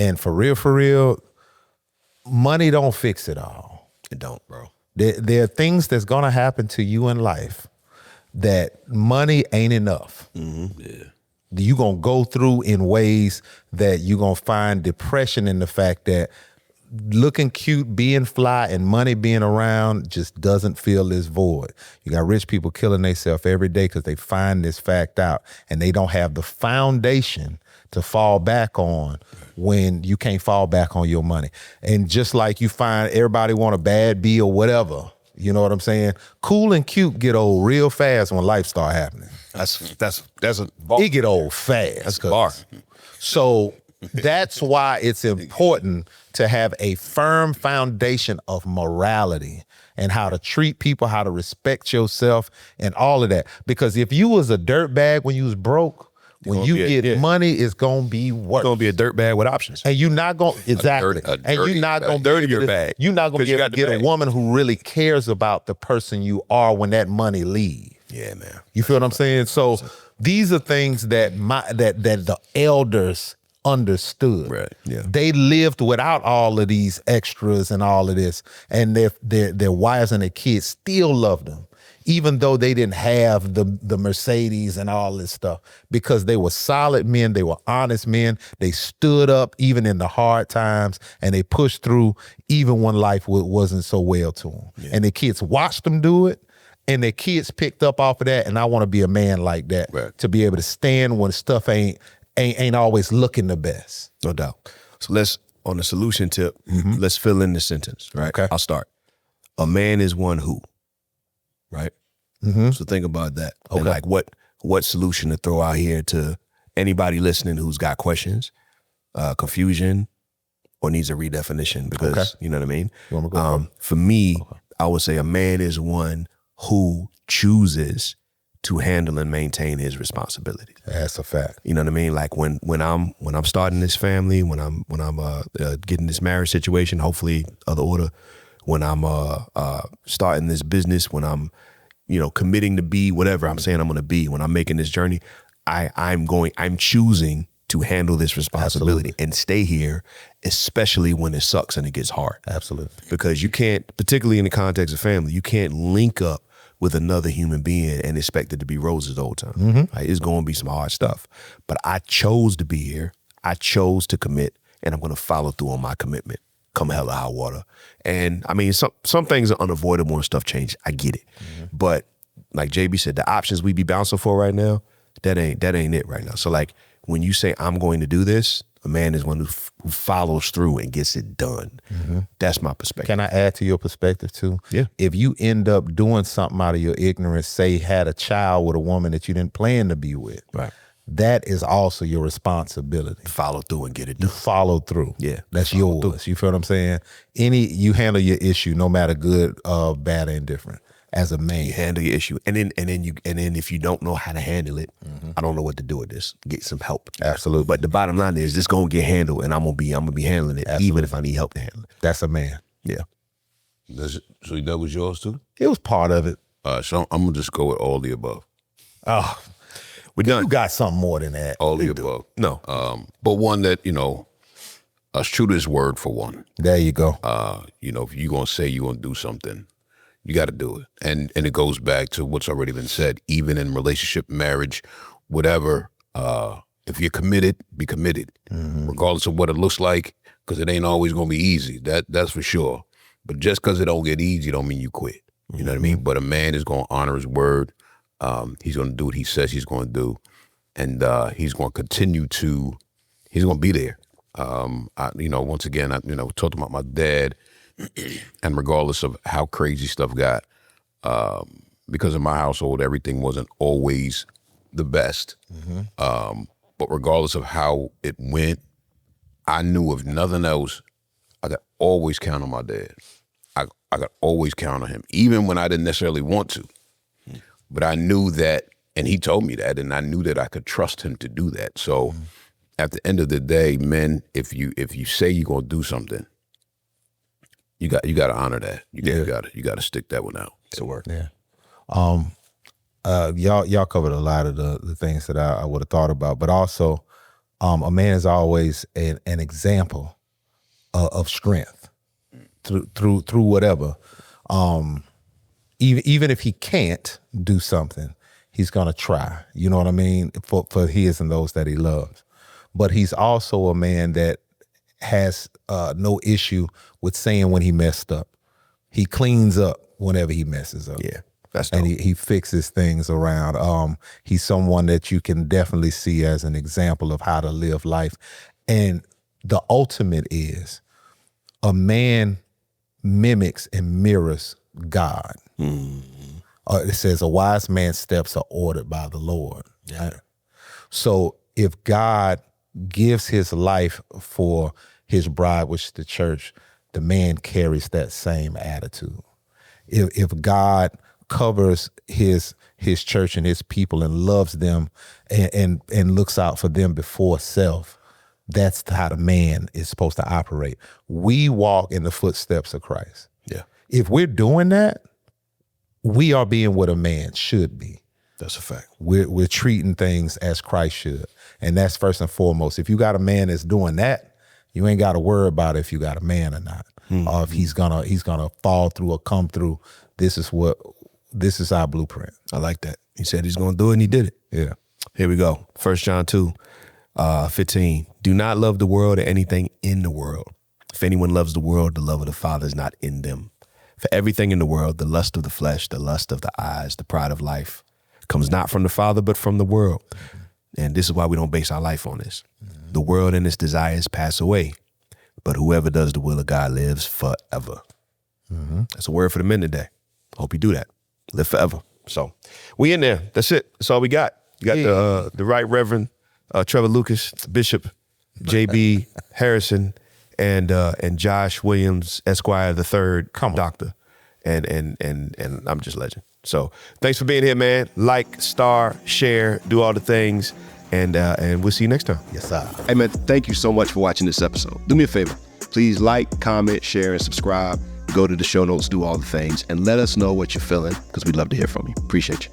And for real, money don't fix it all. It don't, bro. There are things that's gonna happen to you in life that money ain't enough. Yeah. You gonna go through in ways that you gonna find depression in the fact that looking cute, being fly, and money being around just doesn't fill this void. You got rich people killing themselves every day because they find this fact out and they don't have the foundation to fall back on when you can't fall back on your money. And just like you find everybody want a bad B or whatever, you know what I'm saying? Cool and cute get old real fast when life start happening. That's a bar. It get old fast. That's a bar. So that's why it's important to have a firm foundation of morality and how to treat people, how to respect yourself, and all of that. Because if you was a dirtbag when you was broke, when you get money, it's gonna be worse. It's gonna be a dirtbag with options. And you're not gonna dirty dirtier bag. You're not gonna be able to get a woman who really cares about the person you are when that money leaves. Yeah, man. You feel what I'm saying? So these are things that that the elders understood. Right. Yeah. They lived without all of these extras and all of this, and their wives and their kids still loved them, even though they didn't have the Mercedes and all this stuff, because they were solid men, they were honest men, they stood up even in the hard times, and they pushed through even when life wasn't so well to them. Yeah. And their kids watched them do it, and their kids picked up off of that, and I want to be a man like that, right, to be able to stand when stuff ain't always looking the best. No doubt. So let's, on the solution tip, let's fill in the sentence, right? Okay. I'll start. A man is one who, right? So think about that. Okay. And like what solution to throw out here to anybody listening who's got questions, confusion, or needs a redefinition, because you know what I mean? You want me to go for me, I would say a man is one who chooses to handle and maintain his responsibilities. That's a fact. You know what I mean? Like when I'm starting this family, when I'm getting this marriage situation, hopefully of the order, when I'm starting this business, when I'm committing to be whatever I'm saying I'm going to be, when I'm making this journey, I'm choosing to handle this responsibility and stay here, especially when it sucks and it gets hard. Absolutely. Because you can't, particularly in the context of family, you can't link up with another human being and expect it to be roses the whole time. Like, it's going to be some hard stuff. But I chose to be here. I chose to commit, and I'm going to follow through on my commitment, come hell or high water. And I mean, some things are unavoidable and stuff change. I get it. But like JB said, the options we be bouncing for right now, that ain't it right now. So like when you say I'm going to do this, a man is one who follows through and gets it done. That's my perspective. Can I add to your perspective too? Yeah. If you end up doing something out of your ignorance, say had a child with a woman that you didn't plan to be with, right, that is also your responsibility. Follow through and get it done. You follow through. Yeah. That's yours. Through. You feel what I'm saying? You handle your issue no matter good, bad, or indifferent. As a man, you handle your issue, and then if you don't know how to handle it, I don't know what to do with this. Get some help. Absolutely. But the bottom line is, this gonna get handled, and I'm gonna be handling it, even if I need help to handle it. That's a man. Yeah. So that was yours too? It was part of it. So I'm gonna just go with all the above. Oh, we're done. You got something more than that. All the above. No. But one that a true to his word for one. There you go. If you're gonna say you're gonna do something, you got to do it. And it goes back to what's already been said, even in relationship, marriage, whatever. If you're committed, be committed, regardless of what it looks like, because it ain't always going to be easy. That's for sure. But just because it don't get easy don't mean you quit. You know what I mean? But a man is going to honor his word. He's going to do what he says he's going to do. And he's going to continue to, he's going to be there. Once again, I talked about my dad. And regardless of how crazy stuff got, because in my household, everything wasn't always the best. But regardless of how it went, I knew if nothing else, I could always count on my dad. I could always count on him, even when I didn't necessarily want to. But I knew that, and he told me that, and I knew that I could trust him to do that. So at the end of the day, men, if you say you're gonna do something, you got to honor that. You got to stick that one out. It's a work. Yeah. Y'all covered a lot of the things that I would have thought about, but also A man is always an example of strength through whatever. Even if he can't do something, he's gonna try. You know what I mean? For his and those that he loves. But he's also a man that has no issue with saying when he messed up. He cleans up whenever he messes up. Yeah, that's dope. And he fixes things around. He's someone that you can definitely see as an example of how to live life. And the ultimate is a man mimics and mirrors God. It says a wise man's steps are ordered by the Lord. Yeah. Right? So if God gives his life for his bride, which is the church, the man carries that same attitude. If God covers his church and his people and loves them and looks out for them before self, that's how the man is supposed to operate. We walk in the footsteps of Christ. Yeah. If we're doing that, we are being what a man should be. That's a fact. We're treating things as Christ should. And that's first and foremost. If you got a man that's doing that, you ain't got to worry about if you got a man or not. Or if he's gonna fall through or come through. This is our blueprint. I like that. He said he's going to do it, and he did it. Yeah. Here we go. 1 John 2, 15. Do not love the world or anything in the world. If anyone loves the world, the love of the Father is not in them. For everything in the world, the lust of the flesh, the lust of the eyes, the pride of life, comes not from the Father, but from the world. And this is why we don't base our life on this. The world and its desires pass away, but whoever does the will of God lives forever. That's a word for the men today. Hope you do that. Live forever. So we in there. That's it. That's all we got. You got the Right Reverend Trevor Lucas, Bishop J.B. Harrison, and Josh Williams, Esquire the Third, Doctor, and I'm just legend. So thanks for being here, man. Like, star, share, do all the things, and we'll see you next time. Yes, sir. Hey, man, thank you so much for watching this episode. Do me a favor. Please like, comment, share, and subscribe. Go to the show notes, do all the things, and let us know what you're feeling, because we'd love to hear from you. Appreciate you.